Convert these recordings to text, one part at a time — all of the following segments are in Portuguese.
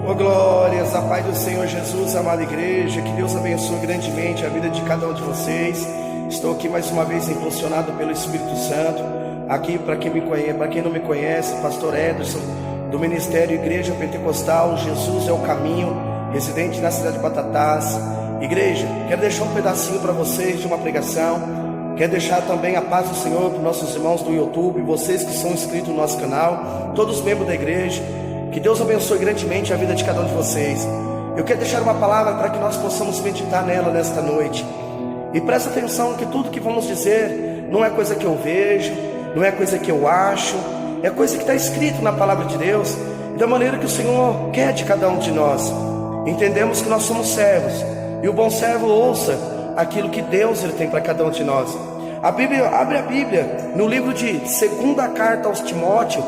Oh, glórias, a paz do Senhor Jesus, amada igreja, que Deus abençoe grandemente a vida de cada um de vocês. Estou aqui mais uma vez impulsionado pelo Espírito Santo, aqui para quem me conhece, para quem não me conhece, Pastor Ederson, do Ministério Igreja Pentecostal, Jesus é o Caminho, residente na cidade de Batatas. Igreja, quero deixar um pedacinho para vocês de uma pregação, quero deixar também a paz do Senhor para os nossos irmãos do YouTube, vocês que são inscritos no nosso canal, todos os membros da igreja. Que Deus abençoe grandemente a vida de cada um de vocês. Eu quero deixar uma palavra para que nós possamos meditar nela nesta noite. E presta atenção que tudo que vamos dizer não é coisa que eu vejo, não é coisa que eu acho, é coisa que está escrito na palavra de Deus, da maneira que o Senhor quer de cada um de nós. Entendemos que nós somos servos, e o bom servo ouça aquilo que Deus ele tem para cada um de nós. A Bíblia, abre a Bíblia no livro de segunda carta aos Timóteo,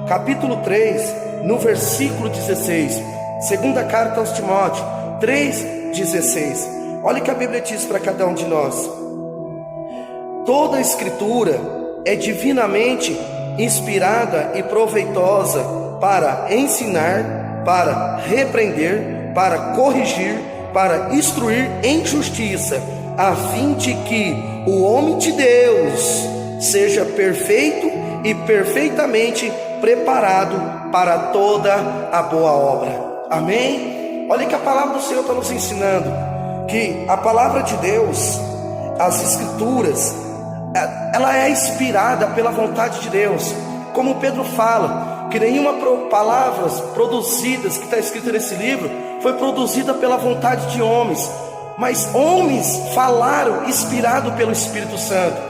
capítulo 3, no versículo 16. Segunda carta aos Timóteo 3:16. Olha o que a Bíblia diz para cada um de nós: toda a escritura é divinamente inspirada e proveitosa para ensinar, para repreender, para corrigir, para instruir em justiça, a fim de que o homem de Deus seja perfeito e perfeitamente preparado para toda a boa obra. Amém? Olha que a palavra do Senhor está nos ensinando que a palavra de Deus, as escrituras, ela é inspirada pela vontade de Deus. Como Pedro fala, que nenhuma palavras produzidas que está escrita nesse livro foi produzida pela vontade de homens, mas homens falaram inspirado pelo Espírito Santo.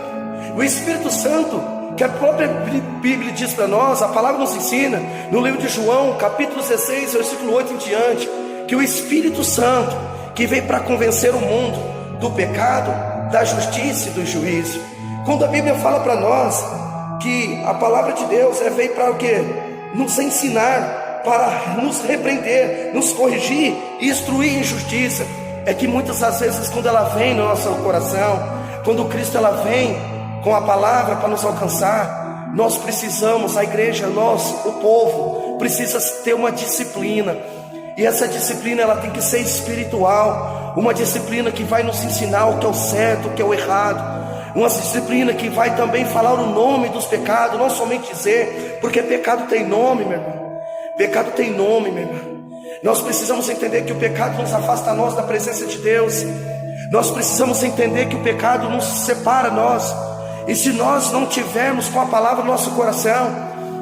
O Espírito Santo, que a própria Bíblia diz para nós, a palavra nos ensina, no livro de João, capítulo 16, versículo 8 em diante, que o Espírito Santo, que veio para convencer o mundo do pecado, da justiça e do juízo. Quando a Bíblia fala para nós que a palavra de Deus veio para o quê? Nos ensinar, para nos repreender, nos corrigir e instruir em justiça. É que muitas das vezes quando ela vem no nosso coração, quando Cristo ela vem com a palavra para nos alcançar, nós precisamos, a igreja, nós, o povo, precisa ter uma disciplina. E essa disciplina ela tem que ser espiritual, uma disciplina que vai nos ensinar o que é o certo, o que é o errado, uma disciplina que vai também falar o nome dos pecados, não somente dizer, porque pecado tem nome, meu irmão. Pecado tem nome, meu irmão. Nós precisamos entender que o pecado nos afasta a nós da presença de Deus. Nós precisamos entender que o pecado nos separa a nós. E se nós não tivermos com a palavra no nosso coração,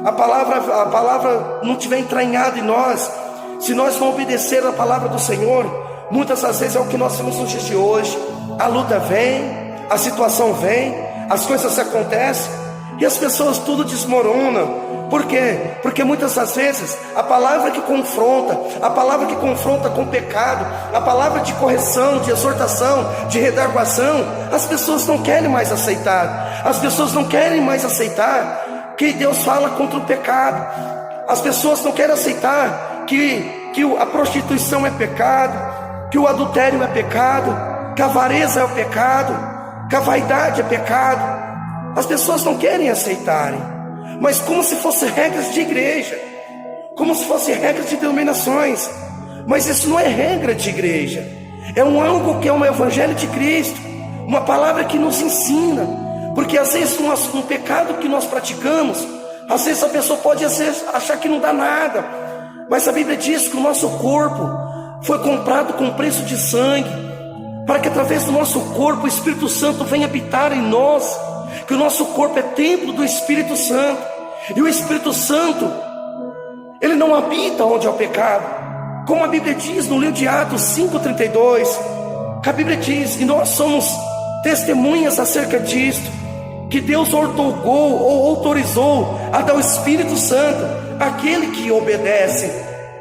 a palavra não tiver entranhada em nós, se nós não obedecer a palavra do Senhor, muitas das vezes é o que nós temos nos dias de hoje. A luta vem, a situação vem, as coisas acontecem e as pessoas tudo desmoronam. Por quê? Porque muitas das vezes a palavra que confronta com o pecado, a palavra de correção, de exortação, de redarguação, as pessoas não querem mais aceitar. As pessoas não querem mais aceitar que Deus fala contra o pecado. As pessoas não querem aceitar que a prostituição é pecado, que o adultério é pecado, que a avareza é o pecado, que a vaidade é pecado. As pessoas não querem aceitarem, mas como se fossem regras de igreja, como se fossem regras de denominações. Mas isso não é regra de igreja, é algo que é um evangelho de Cristo, uma palavra que nos ensina. Porque às vezes um pecado que nós praticamos, às vezes a pessoa pode achar que não dá nada, mas a Bíblia diz que o nosso corpo foi comprado com preço de sangue, para que através do nosso corpo o Espírito Santo venha habitar em nós, que o nosso corpo é templo do Espírito Santo, e o Espírito Santo ele não habita onde há o pecado, como a Bíblia diz no livro de Atos 5:32, que a Bíblia diz, e nós somos testemunhas acerca disto, que Deus outorgou ou autorizou a dar o Espírito Santo àquele que obedece.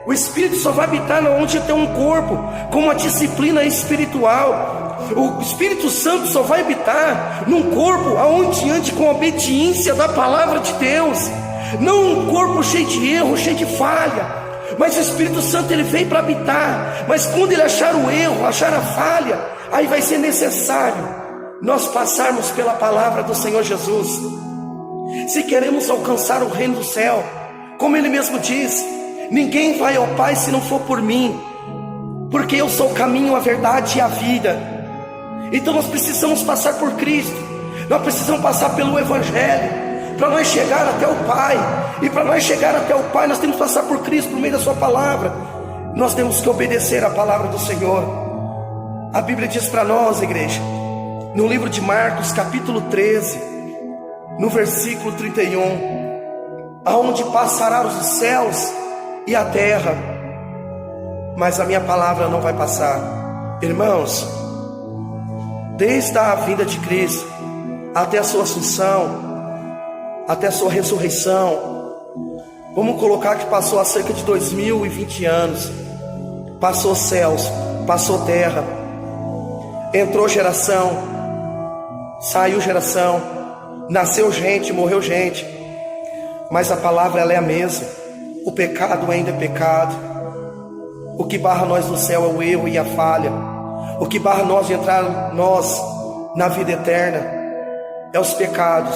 O Espírito só vai habitar onde tem um corpo com uma disciplina espiritual. O Espírito Santo só vai habitar num corpo onde ande com obediência da palavra de Deus, não um corpo cheio de erro, cheio de falha. Mas o Espírito Santo ele veio para habitar, mas quando ele achar o erro, achar a falha, aí vai ser necessário nós passarmos pela palavra do Senhor Jesus. Se queremos alcançar o reino do céu, como ele mesmo diz, Ninguém vai ao Pai se não for por mim, porque eu sou o caminho, a verdade e a vida. Então nós precisamos passar por Cristo, nós precisamos passar pelo Evangelho, para nós chegar até o Pai. E para nós chegar até o Pai, nós temos que passar por Cristo, por meio da sua palavra. Nós temos que obedecer a palavra do Senhor. A Bíblia diz para nós, igreja, no livro de Marcos, capítulo 13, no versículo 31, aonde passará os céus e a terra, mas a minha palavra não vai passar. Irmãos, desde a vinda de Cristo até a sua assunção, até a sua ressurreição, vamos colocar que passou há cerca de 2020 anos. Passou céus, passou terra, entrou geração, saiu geração, nasceu gente, morreu gente, mas a palavra ela é a mesma. O pecado ainda é pecado. O que barra nós no céu é o erro e a falha. O que barra nós de entrar na vida eterna é os pecados.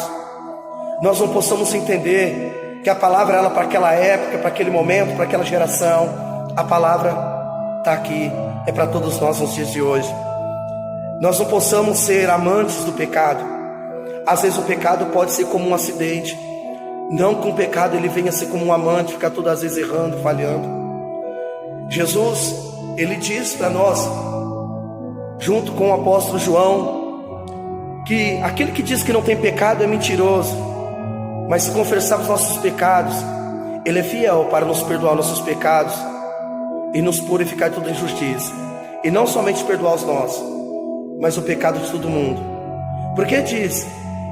Nós não possamos entender que a palavra ela para aquela época, para aquele momento, para aquela geração. A palavra está aqui, é para todos nós nos dias de hoje. Nós não possamos ser amantes do pecado. Às vezes o pecado pode ser como um acidente. Não que o pecado ele venha ser como um amante, ficar todas as vezes errando, falhando. Jesus, ele diz para nós, junto com o apóstolo João, que aquele que diz que não tem pecado é mentiroso, mas se confessarmos nossos pecados, ele é fiel para nos perdoar nossos pecados e nos purificar de toda injustiça, e não somente perdoar os nossos, mas o pecado de todo mundo. Porque diz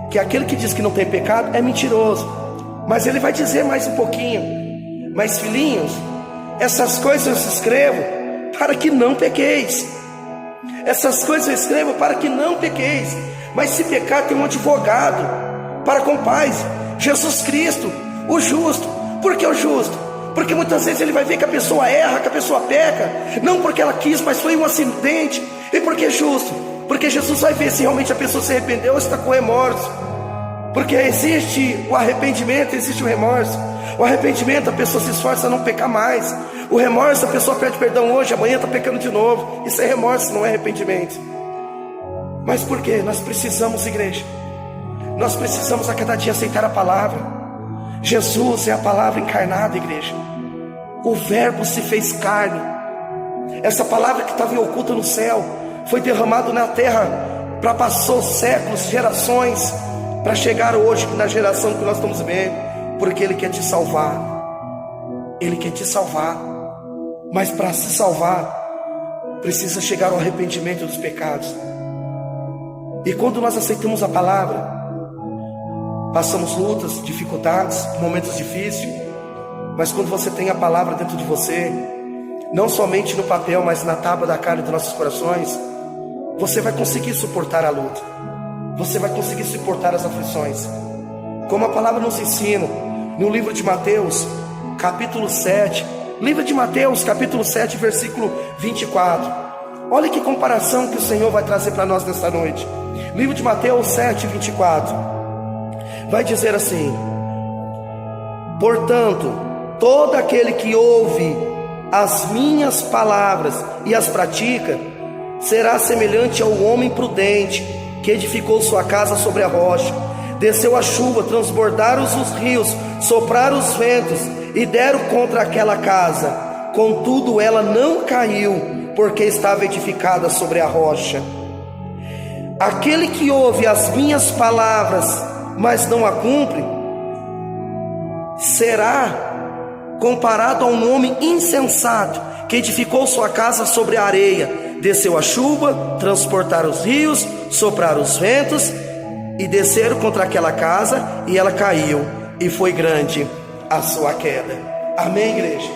que aquele que diz que não tem pecado é mentiroso, mas ele vai dizer mais um pouquinho: mas filhinhos, essas coisas eu escrevo para que não pequeis. Essas coisas eu escrevo para que não pequeis. Mas se pecar, tem um advogado para com o Pai, Jesus Cristo, o justo. Por que o justo? Porque muitas vezes ele vai ver que a pessoa erra, que a pessoa peca, não porque ela quis, mas foi um acidente. E por que justo? Porque Jesus vai ver se realmente a pessoa se arrependeu ou está com remorso. Porque existe o arrependimento, existe o remorso. O arrependimento, a pessoa se esforça a não pecar mais. O remorso, a pessoa pede perdão hoje, amanhã está pecando de novo. Isso é remorso, não é arrependimento. Mas por quê? Nós precisamos, igreja, nós precisamos a cada dia aceitar a palavra. Jesus é a palavra encarnada, igreja. O verbo se fez carne. Essa palavra que estava oculta no céu foi derramada na terra, para passou séculos, gerações, para chegar hoje na geração que nós estamos vivendo. Porque Ele quer te salvar. Ele quer te salvar. Mas para se salvar, precisa chegar ao arrependimento dos pecados. E quando nós aceitamos a palavra, passamos lutas, dificuldades, momentos difíceis. Mas quando você tem a palavra dentro de você, não somente no papel, mas na tábua da carne dos nossos corações, você vai conseguir suportar a luta. Você vai conseguir suportar as aflições. Como a palavra nos ensina no livro de Mateus, capítulo 7. Livro de Mateus, capítulo 7, versículo 24. Olha que comparação que o Senhor vai trazer para nós nesta noite. Livro de Mateus 7, 24. Vai dizer assim: portanto, todo aquele que ouve as minhas palavras e as pratica, será semelhante ao homem prudente, que edificou sua casa sobre a rocha. Desceu a chuva, transbordaram os rios, sopraram os ventos e deram contra aquela casa. Contudo, ela não caiu, porque estava edificada sobre a rocha. Aquele que ouve as minhas palavras, mas não a cumpre, será comparado a um homem insensato, que edificou sua casa sobre a areia. Desceu a chuva, transportaram os rios, sopraram os ventos e desceram contra aquela casa, e ela caiu, e foi grande a sua queda. Amém, igreja?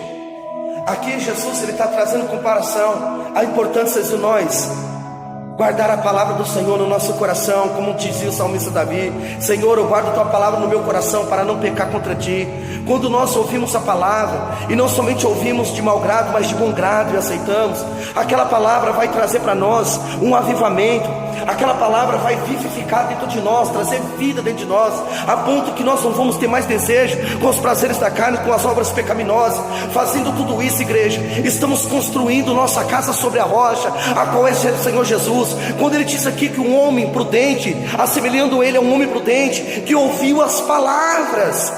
Aqui Jesus ele está trazendo comparação, a importância de nós guardar a palavra do Senhor no nosso coração, como dizia o salmista Davi: Senhor, eu guardo a tua palavra no meu coração para não pecar contra ti. Quando nós ouvimos a palavra, e não somente ouvimos de mau grado, mas de bom grado e aceitamos, aquela palavra vai trazer para nós um avivamento, aquela palavra vai vivificar dentro de nós, trazer vida dentro de nós, a ponto que nós não vamos ter mais desejo com os prazeres da carne, com as obras pecaminosas. Fazendo tudo isso, igreja, estamos construindo nossa casa sobre a rocha, a qual é o Senhor Jesus. Quando ele diz aqui que um homem prudente, assemelhando ele a um homem prudente, que ouviu as palavras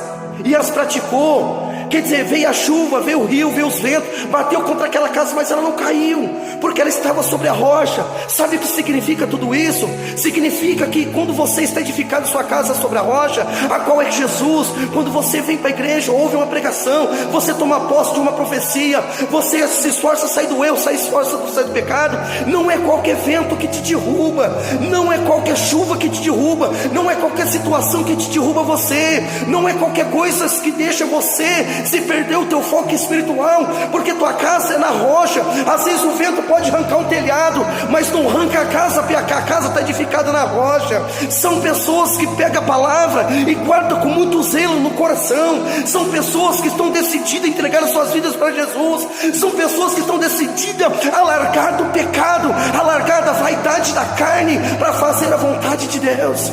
e as praticou. Quer dizer, veio a chuva, veio o rio, veio os ventos, bateu contra aquela casa, mas ela não caiu, porque ela estava sobre a rocha. Sabe o que significa tudo isso? Significa que quando você está edificando sua casa sobre a rocha, a qual é Jesus, quando você vem para a igreja, ouve uma pregação, você toma posse de uma profecia, você se esforça a sair do erro, se esforça a sair do pecado, não é qualquer vento que te derruba, não é qualquer chuva que te derruba, não é qualquer situação que te derruba você, não é qualquer coisa que deixa você se perder o teu foco espiritual, porque tua casa é na rocha. Às vezes o vento pode arrancar um telhado, mas não arranca a casa, porque a casa está edificada na rocha. São pessoas que pegam a palavra e guardam com muito zelo no coração. São pessoas que estão decididas a entregar as suas vidas para Jesus. São pessoas que estão decididas a largar do pecado, a largar da vaidade da carne, para fazer a vontade de Deus.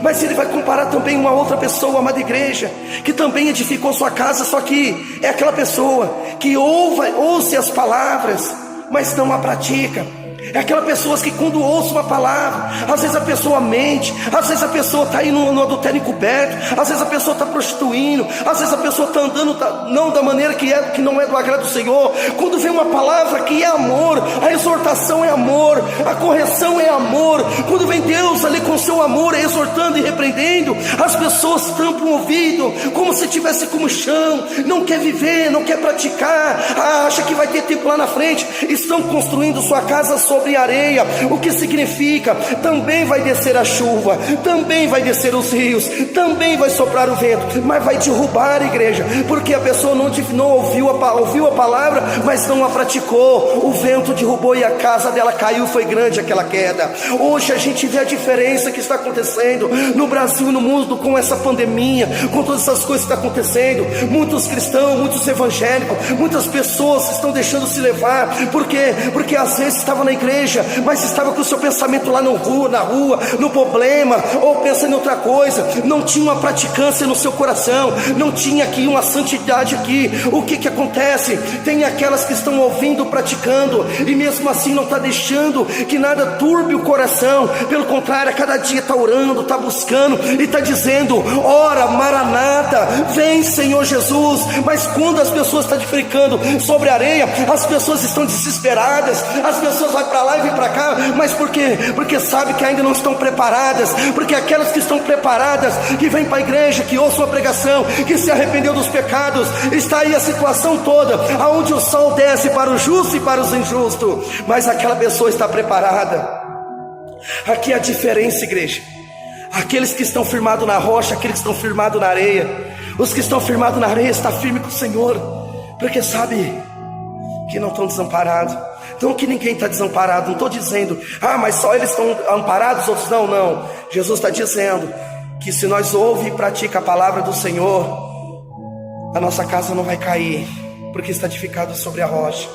Mas ele vai comparar também uma outra pessoa, amada igreja, que também edificou sua casa, só que é aquela pessoa que ouve as palavras, mas não a pratica. É aquela pessoa que quando ouça uma palavra, às vezes a pessoa mente, às vezes a pessoa está aí no adultério encoberto, às vezes a pessoa está prostituindo, às vezes a pessoa está andando não da maneira que não é do agrado do Senhor. Quando vem uma palavra que é amor, a exortação é amor, a correção é amor, quando vem Deus ali com seu amor, exortando e repreendendo, as pessoas tampam o ouvido, como se tivesse como chão, não quer viver, não quer praticar, acha que vai ter tempo lá na frente. Estão construindo sua casa sobre areia. O que significa? Também vai descer a chuva, também vai descer os rios, também vai soprar o vento, mas vai derrubar a igreja, porque a pessoa não ouviu a palavra, mas não a praticou. O vento derrubou e a casa dela caiu, foi grande aquela queda. Hoje a gente vê a diferença que está acontecendo no Brasil e no mundo com essa pandemia, com todas essas coisas que estão acontecendo. Muitos cristãos, muitos evangélicos, muitas pessoas estão deixando se levar, porque às vezes estava na igreja, mas estava com o seu pensamento lá na rua, no problema, ou pensando em outra coisa, não tinha uma praticância no seu coração, não tinha aqui uma santidade aqui. O que acontece? Tem aquelas que estão ouvindo, praticando, e mesmo assim não está deixando que nada turbe o coração. Pelo contrário, a cada dia está orando, está buscando e está dizendo: ora, Maranata, vem Senhor Jesus. Mas quando as pessoas estão edificando sobre a areia, as pessoas estão desesperadas, as pessoas vão para lá e vem para cá. Mas por quê? Porque sabe que ainda não estão preparadas. Porque aquelas que estão preparadas, que vêm para a igreja, que ouçam a pregação, que se arrependeu dos pecados, está aí a situação toda, aonde o sol desce para o justo e para os injustos, mas aquela pessoa está preparada. Aqui é a diferença, igreja. Aqueles que estão firmados na rocha, aqueles que estão firmados na areia. Os que estão firmados na areia estão firmes com o Senhor, porque sabe que não estão desamparados. Não que ninguém está desamparado, não estou dizendo, mas só eles estão amparados, outros não. Jesus está dizendo que se nós ouvimos e praticamos a palavra do Senhor, a nossa casa não vai cair, porque está edificado sobre a rocha.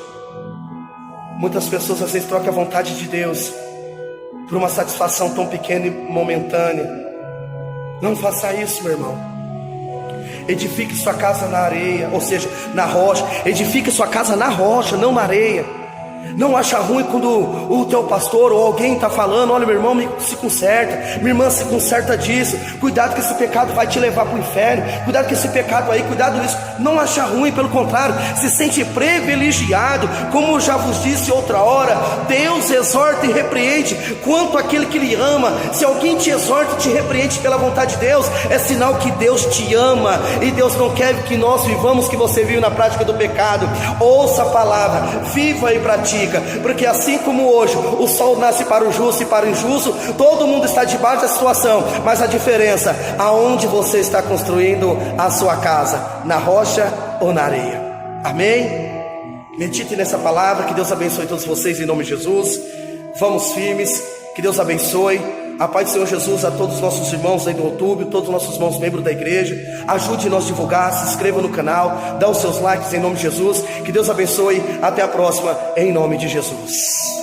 Muitas pessoas às vezes trocam a vontade de Deus por uma satisfação tão pequena e momentânea. Não faça isso, meu irmão. Edifique sua casa na areia, ou seja, na rocha. Edifique sua casa na rocha, não na areia. Não acha ruim quando o teu pastor ou alguém está falando: olha, meu irmão, se conserta, minha irmã, se conserta disso, cuidado que esse pecado vai te levar para o inferno, cuidado que esse pecado aí, cuidado disso. Não acha ruim, pelo contrário, se sente privilegiado. Como eu já vos disse outra hora, Deus exorta e repreende quanto aquele que lhe ama. Se alguém te exorta e te repreende pela vontade de Deus, é sinal que Deus te ama, e Deus não quer que nós vivamos que você vive na prática do pecado. Ouça a palavra, viva e pratique. Porque assim como hoje o sol nasce para o justo e para o injusto, todo mundo está debaixo da situação, mas a diferença, aonde você está construindo a sua casa, na rocha ou na areia. Amém? Medite nessa palavra. Que Deus abençoe todos vocês em nome de Jesus. Vamos firmes, que Deus abençoe. A paz do Senhor Jesus a todos os nossos irmãos aí do YouTube, todos os nossos irmãos membros da igreja. Ajude-nos a divulgar, se inscreva no canal, dá os seus likes em nome de Jesus. Que Deus abençoe, até a próxima, em nome de Jesus.